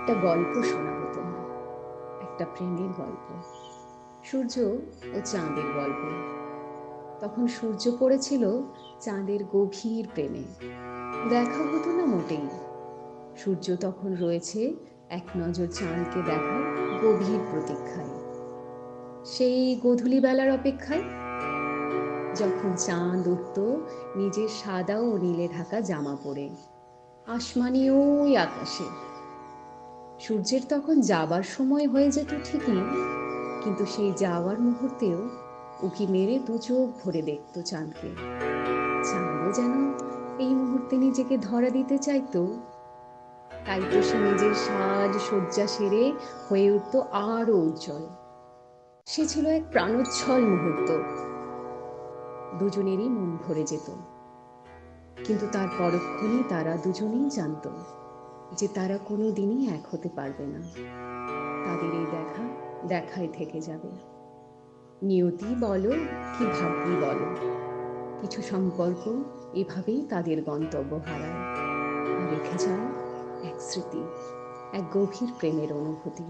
একটা গল্প শোনাবো তোমায়, একটা প্রেমের গল্প। সূর্য ও চাঁদের গল্প। তখন সূর্য পড়েছিল চাঁদের গভীর প্রেমে। দেখা হতো না মোটেই। সূর্য তখন রয়েছে এক নজর চাঁদকে দেখার গভীর প্রতীক্ষায়, সেই গোধূলি বেলার অপেক্ষায়, যখন চাঁদ উঠত নিজের সাদা ও নীলে ঢাকা জামা পরে আসমানি ওই আকাশে। সূর্যের তখন যাবার সময় হয়ে যেত ঠিকই, কিন্তু সেই যাওয়ার মুহূর্তেও উঁকি মেরে দু চোখ ভরে দেখতো চাঁদকে। চাঁদও যেন এই মুহূর্তে নিজেকে ধরা দিতে চাইতো। তাই তো সে নিজের সাজ সজ্জা সেরে হয়ে উঠত আরো উজ্জ্বল। সে ছিল এক প্রাণোচ্ছল মুহূর্ত। দুজনেরই মন ভরে যেত, কিন্তু তার পরক্ষণেই তারা দুজনেই জানতো যে তারা কোনো দিনই এক হতে পারবে না। তাদের এই দেখা দেখায় থেকে যাবে। নিয়তি বলো কি ভাগ্যি বলো, কিছু সম্পর্ক এভাবেই তাদের গন্তব্য হারায় আর রেখে যায় এক স্মৃতি, এক গভীর প্রেমের অনুভূতি।